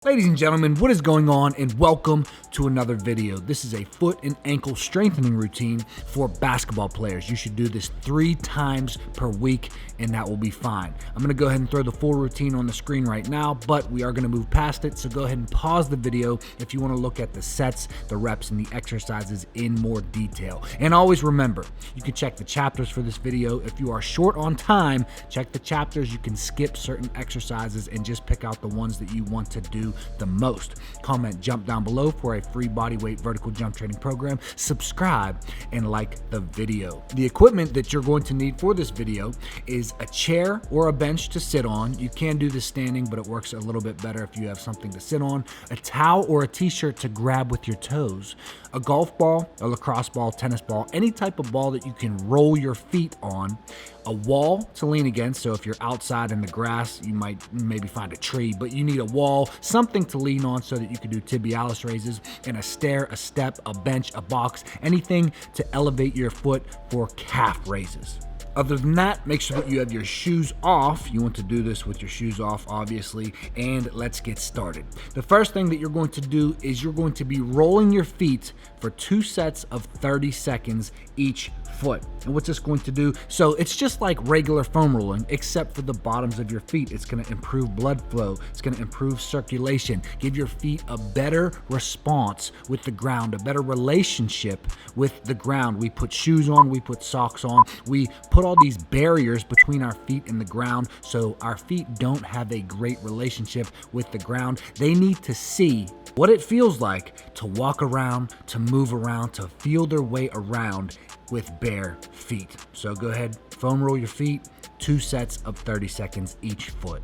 Ladies and gentlemen, what is going on, and welcome to another video. This is a foot and ankle strengthening routine for basketball players. You should do this 3 times per week and that will be fine. I'm gonna go ahead and throw the full routine on the screen right now, but we are gonna move past it. So go ahead and pause the video if you wanna look at the sets, the reps, and the exercises in more detail. And always remember, you can check the chapters for this video. If you are short on time, check the chapters. You can skip certain exercises and just pick out the ones that you want to do the most. Comment jump down below for a free bodyweight vertical jump training program. Subscribe and like the video. The equipment that you're going to need for this video is a chair or a bench to sit on. You can do this standing, but it works a little bit better if you have something to sit on. A towel or a t-shirt to grab with your toes. A golf ball, a lacrosse ball, tennis ball, any type of ball that you can roll your feet on. A wall to lean against, so if you're outside in the grass, you might maybe find a tree, but you need a wall, something to lean on so that you can do Tibialis Raises, and a stair, a step, a bench, a box, anything to elevate your foot for calf raises. Other than that, make sure that you have your shoes off. You want to do this with your shoes off, obviously, and let's get started. The first thing that you're going to do is you're going to be rolling your feet for 2 sets of 30 seconds each foot. And what's this going to do? So it's just like regular foam rolling, except for the bottoms of your feet. It's going to improve blood flow. It's going to improve circulation, give your feet a better response with the ground, a better relationship with the ground. We put shoes on, we put socks on, we put all these barriers between our feet and the ground, so our feet don't have a great relationship with the ground. They need to see what it feels like to walk around, to move around, to feel their way around with bare feet. So go ahead, foam roll your feet, 2 sets of 30 seconds each foot.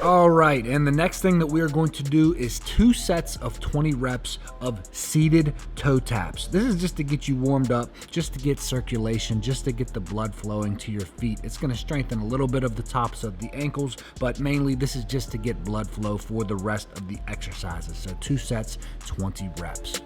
All right, and the next thing that we are going to do is 2 sets of 20 reps of seated toe taps. This is just to get you warmed up, just to get circulation, just to get the blood flowing to your feet. It's going to strengthen a little bit of the tops of the ankles, but mainly this is just to get blood flow for the rest of the exercises. So 2 sets, 20 reps.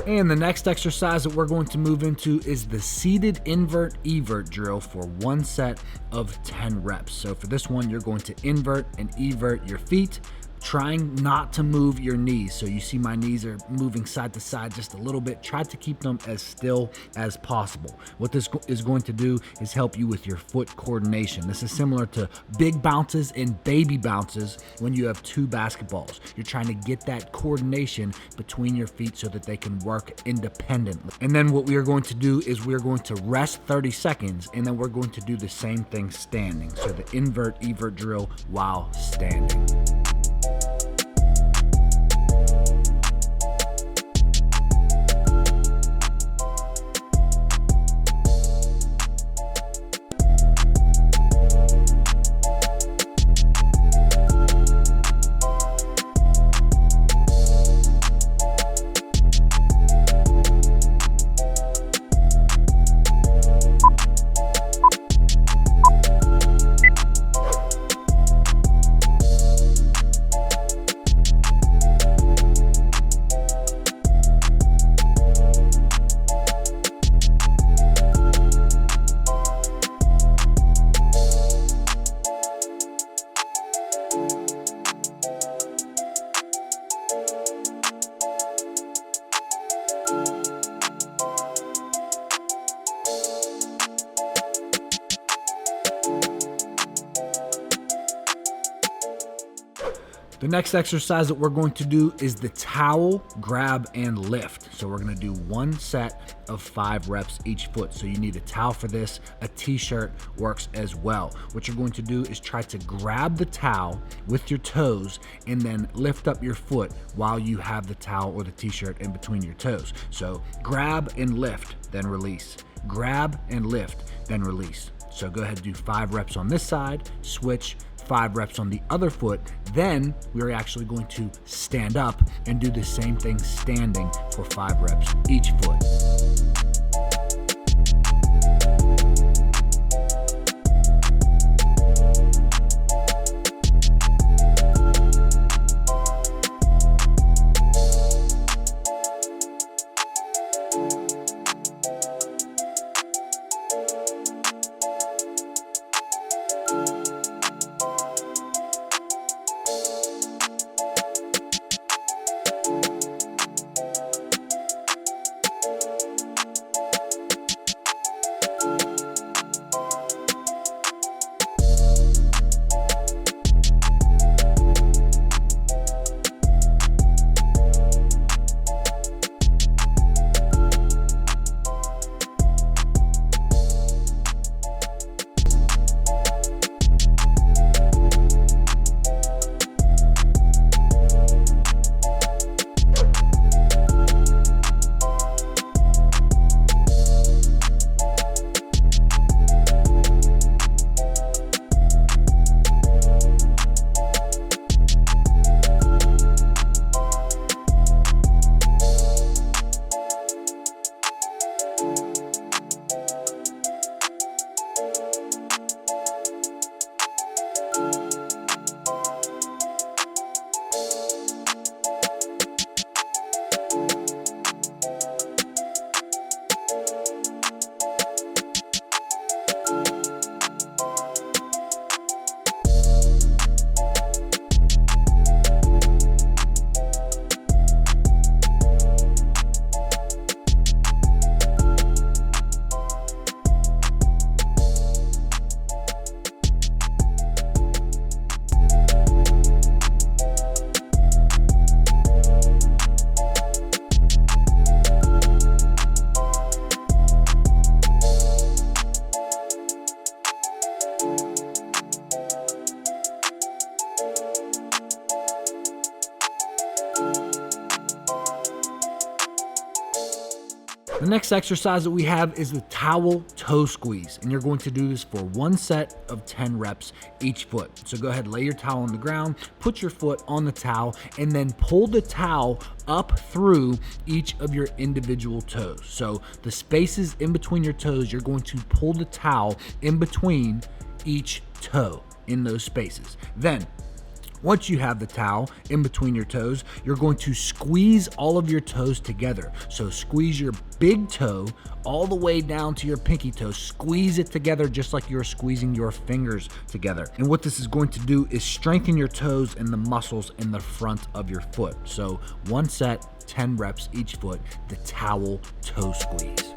And the next exercise that we're going to move into is the seated invert Evert drill for 1 set of 10 reps. So for this one, you're going to invert and evert your feet, trying not to move your knees. So you see my knees are moving side to side just a little bit. Try to keep them as still as possible. What this is going to do is help you with your foot coordination. This is similar to big bounces and baby bounces when you have two basketballs. You're trying to get that coordination between your feet so that they can work independently. And then what we are going to do is we're going to rest 30 seconds, and then we're going to do the same thing standing. So the invert Evert drill while standing. The next exercise that we're going to do is the towel grab and lift. So we're going to do one set of 5 reps each foot. So you need a towel for this. A t-shirt works as well. What you're going to do is try to grab the towel with your toes and then lift up your foot while you have the towel or the t-shirt in between your toes. So grab and lift, then release. Grab and lift, then release. So go ahead and do 5 reps on this side, switch, 5 reps on the other foot. Then we're actually going to stand up and do the same thing standing for 5 reps each foot. The next exercise that we have is the towel toe squeeze, and you're going to do this for one set of 10 reps each foot. So go ahead, lay your towel on the ground, put your foot on the towel, and then pull the towel up through each of your individual toes. So the spaces in between your toes, you're going to pull the towel in between each toe in those spaces. Then Once you have the towel in between your toes, you're going to squeeze all of your toes together. So squeeze your big toe all the way down to your pinky toe. Squeeze it together just like you're squeezing your fingers together. And what this is going to do is strengthen your toes and the muscles in the front of your foot. So 1 set, 10 reps each foot, the towel toe squeeze.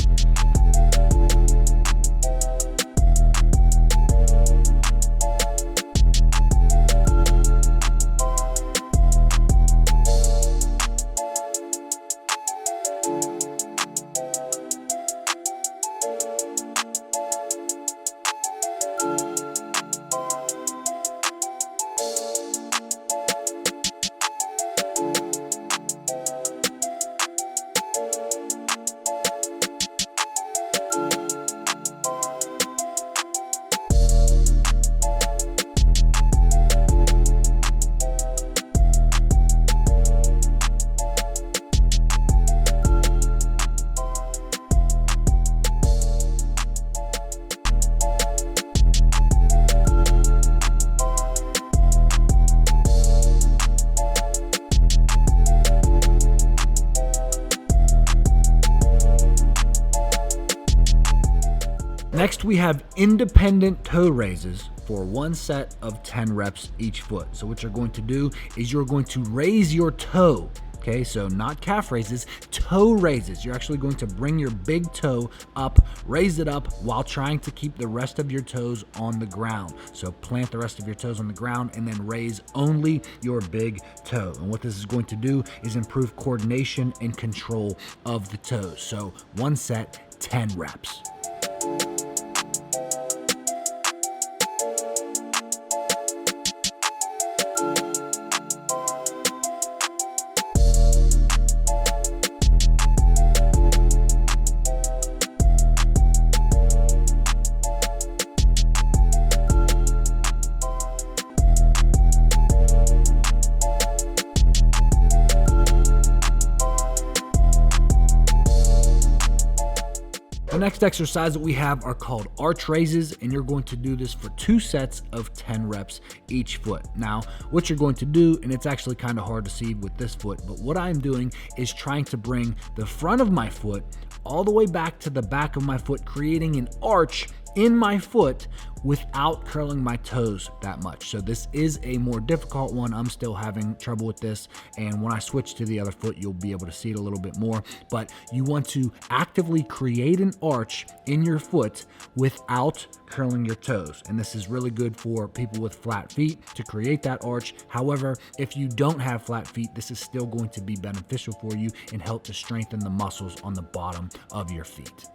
Next, we have independent toe raises for 1 set of 10 reps each foot. So what you're going to do is you're going to raise your toe. Okay, so not calf raises, toe raises. You're actually going to bring your big toe up, raise it up while trying to keep the rest of your toes on the ground. So plant the rest of your toes on the ground and then raise only your big toe. And what this is going to do is improve coordination and control of the toes. So 1 set, 10 reps. The next exercise that we have are called arch raises, and you're going to do this for 2 sets of 10 reps each foot. Now, what you're going to do, and it's actually kind of hard to see with this foot, but what I'm doing is trying to bring the front of my foot all the way back to the back of my foot, creating an arch in my foot without curling my toes that much. So this is a more difficult one. I'm still having trouble with this, and when I switch to the other foot, you'll be able to see it a little bit more. But you want to actively create an arch in your foot without curling your toes. And this is really good for people with flat feet to create that arch. However, if you don't have flat feet, this is still going to be beneficial for you and help to strengthen the muscles on the bottom of your feet.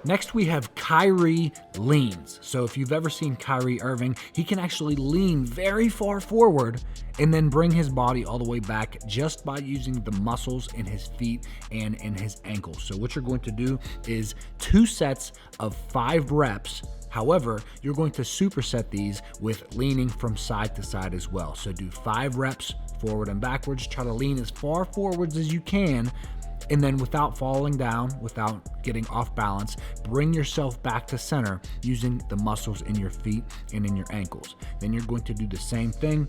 Next, we have Kyrie Leans. So if you've ever seen Kyrie Irving, he can actually lean very far forward and then bring his body all the way back just by using the muscles in his feet and in his ankles. So what you're going to do is 2 sets of 5 reps. However, you're going to superset these with leaning from side to side as well. So do 5 reps forward and backwards. Try to lean as far forwards as you can, and then without falling down, without getting off balance, bring yourself back to center using the muscles in your feet and in your ankles. Then you're going to do the same thing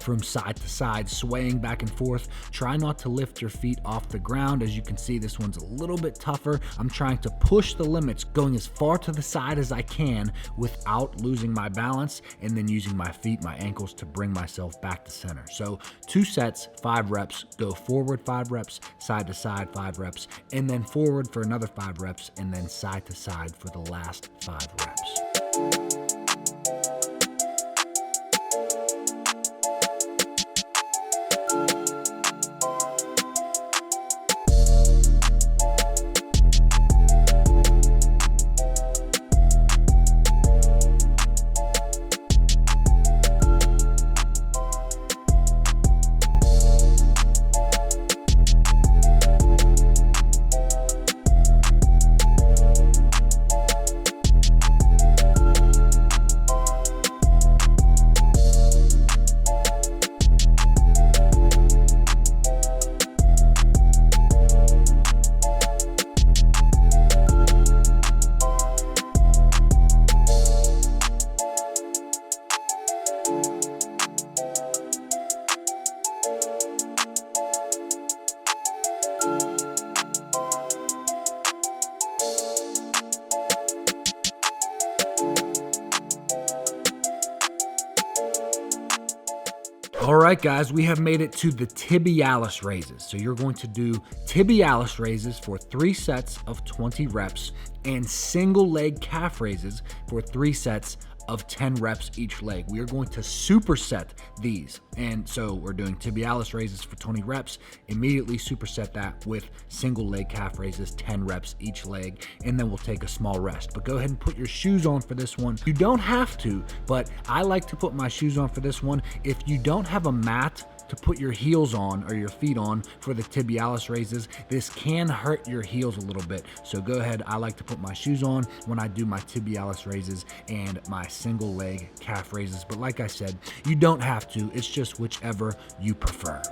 from side to side, swaying back and forth. Try not to lift your feet off the ground. As you can see, this one's a little bit tougher. I'm trying to push the limits, going as far to the side as I can without losing my balance, and then using my feet, my ankles, to bring myself back to center. So 2 sets, 5 reps, go forward 5 reps, side to side 5 reps, and then forward for another 5 reps, and then side to side for the last 5 reps. All right, guys, we have made it to the Tibialis Raises. So you're going to do Tibialis Raises for 3 sets of 20 reps and single leg calf raises for 3 sets of 10 reps each leg. We are going to superset these. And so we're doing Tibialis Raises for 20 reps, immediately superset that with single leg calf raises, 10 reps each leg, and then we'll take a small rest. But go ahead and put your shoes on for this one. You don't have to, but I like to put my shoes on for this one. If you don't have a mat to put your heels on or your feet on for the Tibialis Raises, this can hurt your heels a little bit. So go ahead, I like to put my shoes on when I do my Tibialis Raises and my single leg calf raises. But like I said, you don't have to, it's just whichever you prefer.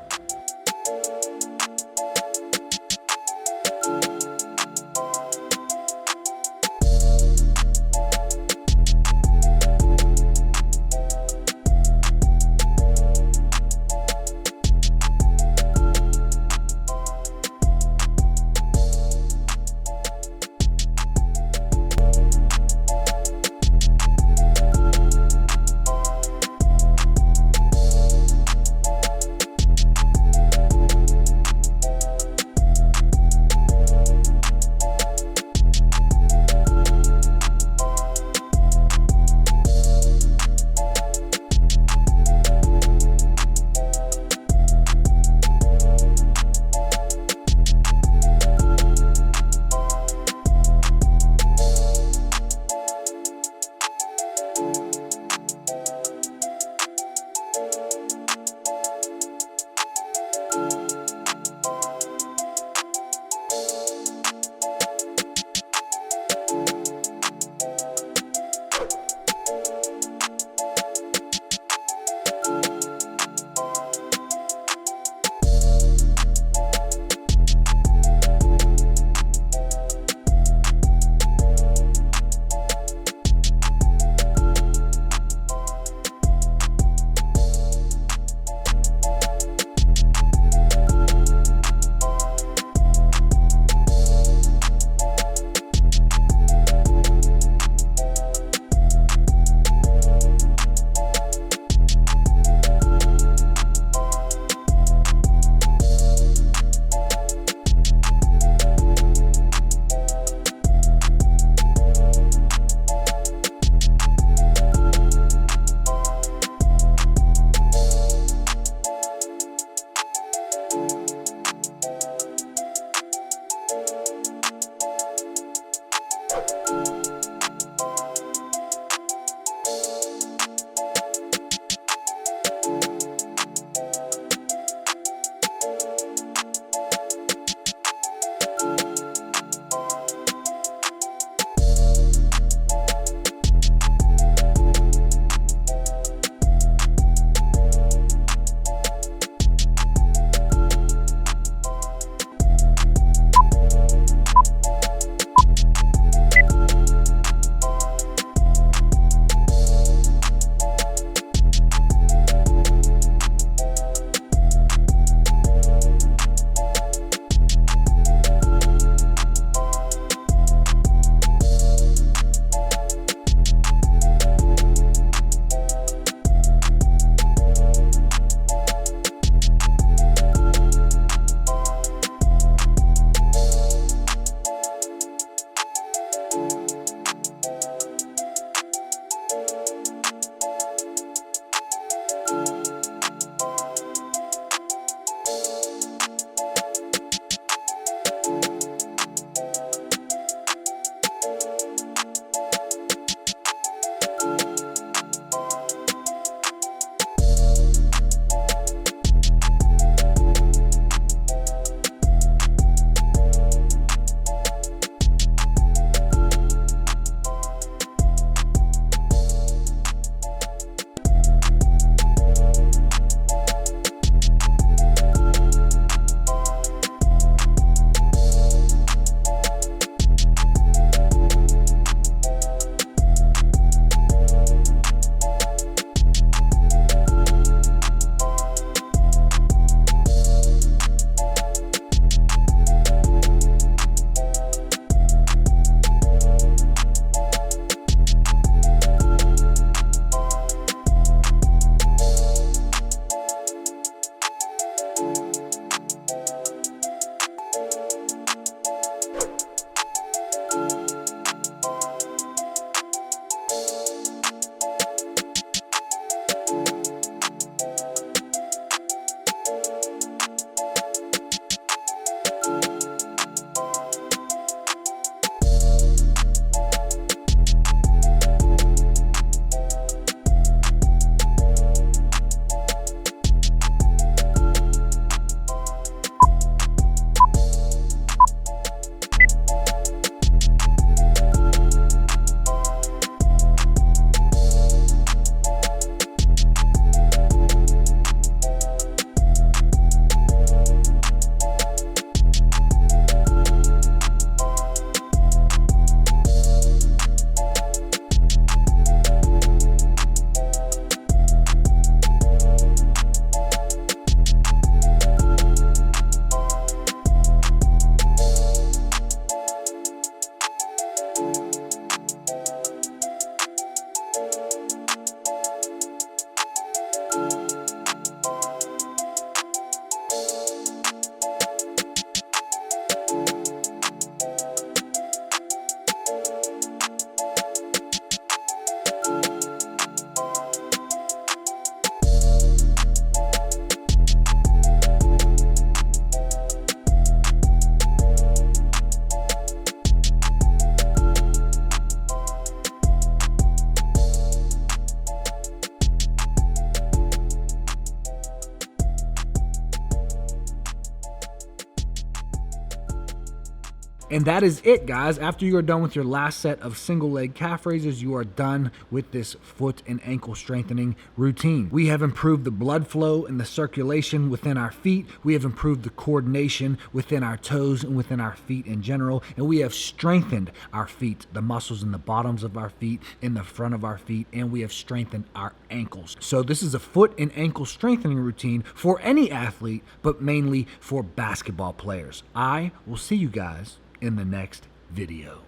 And that is it, guys. After you are done with your last set of single leg calf raises, you are done with this foot and ankle strengthening routine. We have improved the blood flow and the circulation within our feet. We have improved the coordination within our toes and within our feet in general. And we have strengthened our feet, the muscles in the bottoms of our feet, in the front of our feet, and we have strengthened our ankles. So this is a foot and ankle strengthening routine for any athlete, but mainly for basketball players. I will see you guys in the next video.